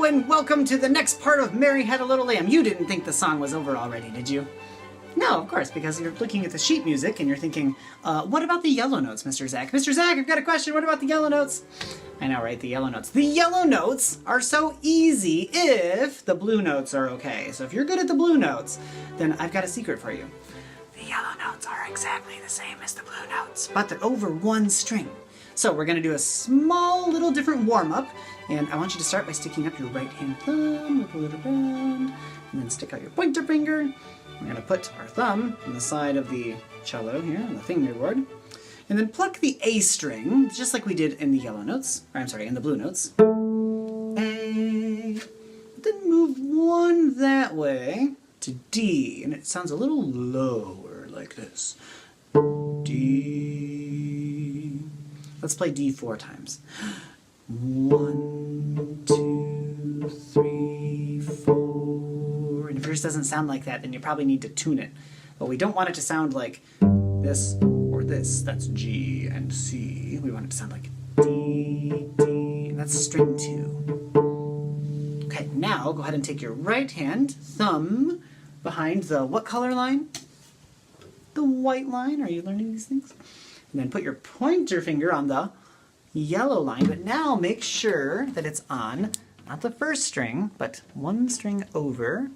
and welcome to the next part of Mary Had a Little Lamb. You didn't think the song was over already, did you? No, of course, because you're looking at the sheet music and you're thinking, what about the yellow notes, Mr. Zach? Mr. Zach, I've got a question. What about the yellow notes? I know, right? The yellow notes. The yellow notes are so easy if the blue notes are okay. So if you're good at the blue notes, then I've got a secret for you. The yellow notes are exactly the same as the blue notes, but they're over one string. So we're going to do a small little different warm-up, and I want you to start by sticking up your right hand thumb, wiggle it around, and then stick out your pointer finger. We're going to put our thumb on the side of the cello here, on the fingerboard, and then pluck the A string, just like we did in the yellow notes, or I'm sorry, in the blue notes. A. Then move one that way to D, and it sounds a little lower, like this. D. Let's play D 4 times. 1, 2, 3, 4. And if yours doesn't sound like that, then you probably need to tune it. But we don't want it to sound like this or this. That's G and C. We want it to sound like D, D, and that's string 2. Okay, now go ahead and take your right hand, thumb, behind the what color line? The white line. Are you learning these things? And then put your pointer finger on the yellow line, but now make sure that it's on, not the first string, but one string over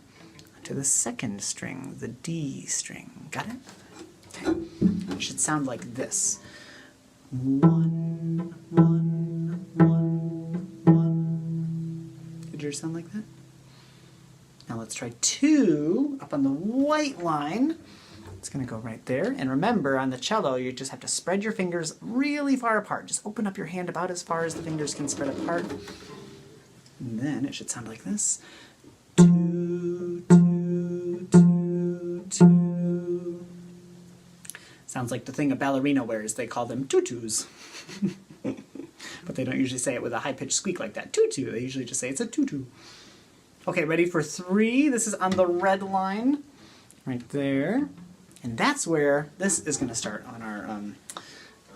to the second string, the D string. Got it? Okay. It should sound like this. 1, 1, 1, 1. Did yours sound like that? Now let's try 2 up on the white line. It's going to go right there. And remember, on the cello, you just have to spread your fingers really far apart. Just open up your hand about as far as the fingers can spread apart. And then it should sound like this. 2, 2, 2, 2. Sounds like the thing a ballerina wears. They call them tutus. But they don't usually say it with a high-pitched squeak like that. Tutu. They usually just say it's a tutu. Okay, ready for 3? This is on the red line. Right there. And that's where this is going to start on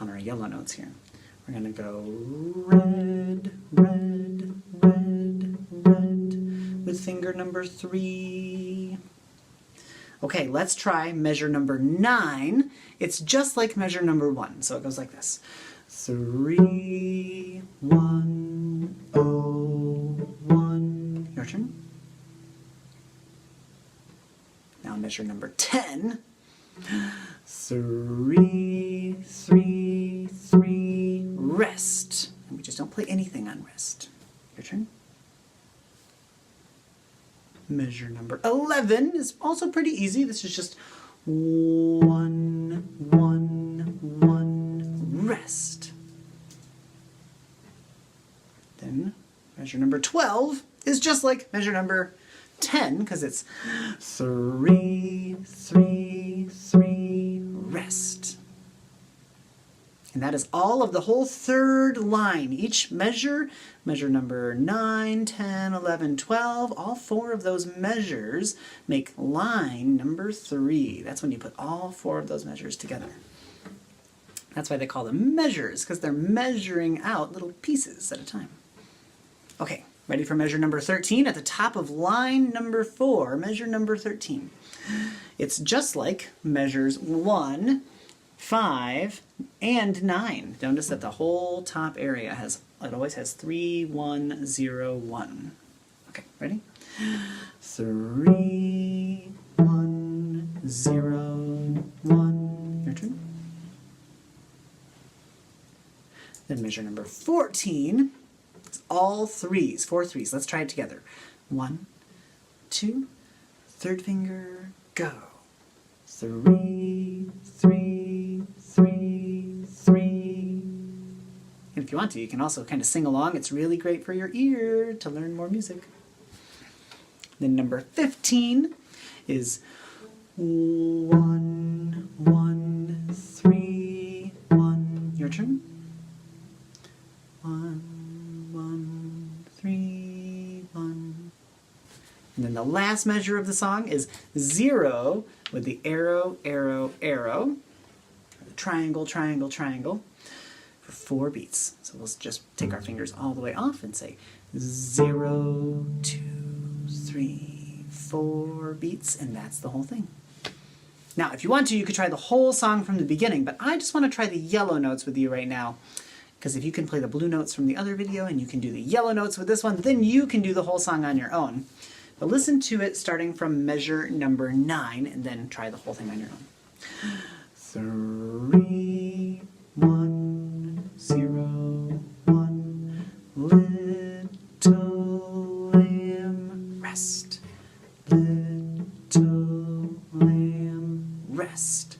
our yellow notes here. We're going to go red, red, red, red with finger number 3. Okay, let's try measure number 9. It's just like measure number 1, so it goes like this. 3, 1, 0, 1. Your turn. Now measure number 10. 3, 3, 3, rest. And we just don't play anything on rest. Your turn. Measure number 11 is also pretty easy. This is just 1, 1, 1, rest. Then measure number 12 is just like measure number 10, because it's 3, 3, 3, rest. And that is all of the whole third line. Each measure, measure number 9, 10, 11, 12, all 4 of those measures make line number 3. That's when you put all 4 of those measures together. That's why they call them measures, because they're measuring out little pieces at a time. Okay. Ready for measure number 13? At the top of line number 4, measure number 13. It's just like measures 1, 5, and 9. Notice that the whole top area always has 3, 1, 0, 1. Okay, ready? 3, 1, 0, 1. Your turn. Then measure number 14. All 3s, 4 3s. Let's try it together. 1, 2, third finger, go. 3, 3, 3, 3. And if you want to, you can also kind of sing along. It's really great for your ear to learn more music. Then number 15 is 1, 1, 3, 1. Your turn. 1, 1, 3, 1. And then the last measure of the song is 0 with the arrow, arrow, arrow. The triangle, triangle, triangle for 4 beats. So we'll just take our fingers all the way off and say 0, 2, 3, 4 beats, and that's the whole thing. Now, if you want to, you could try the whole song from the beginning, but I just want to try the yellow notes with you right now. Because if you can play the blue notes from the other video and you can do the yellow notes with this one, then you can do the whole song on your own. But listen to it starting from measure number 9 and then try the whole thing on your own. 3, 1, 0, 1, little lamb, rest. Little lamb, rest.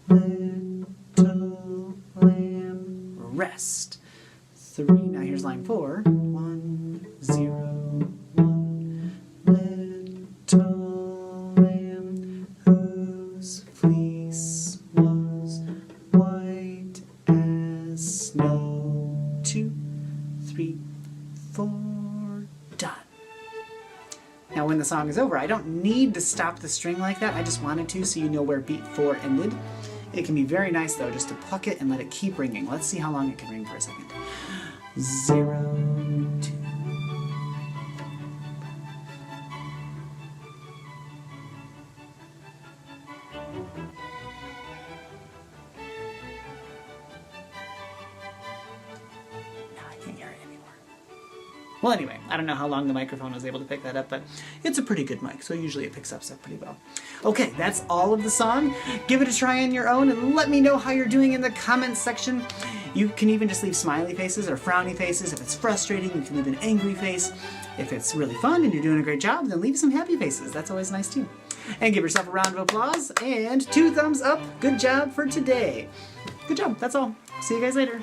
Little lamb, rest. 3, now here's line 4. 1, 0, 1, little lamb, whose fleece was white as snow. 2, 3, 4, done. Now when the song is over, I don't need to stop the string like that. I just wanted to so you know where beat 4 ended. It can be very nice though just to pluck it and let it keep ringing. Let's see how long it can ring for a second. 0, 2. Well, anyway, I don't know how long the microphone was able to pick that up, but it's a pretty good mic, so usually it picks up stuff pretty well. Okay, that's all of the song. Give it a try on your own and let me know how you're doing in the comments section. You can even just leave smiley faces or frowny faces. If it's frustrating, you can leave an angry face. If it's really fun and you're doing a great job, then leave some happy faces. That's always nice too. And give yourself a round of applause and 2 thumbs up. Good job for today. Good job, that's all. See you guys later.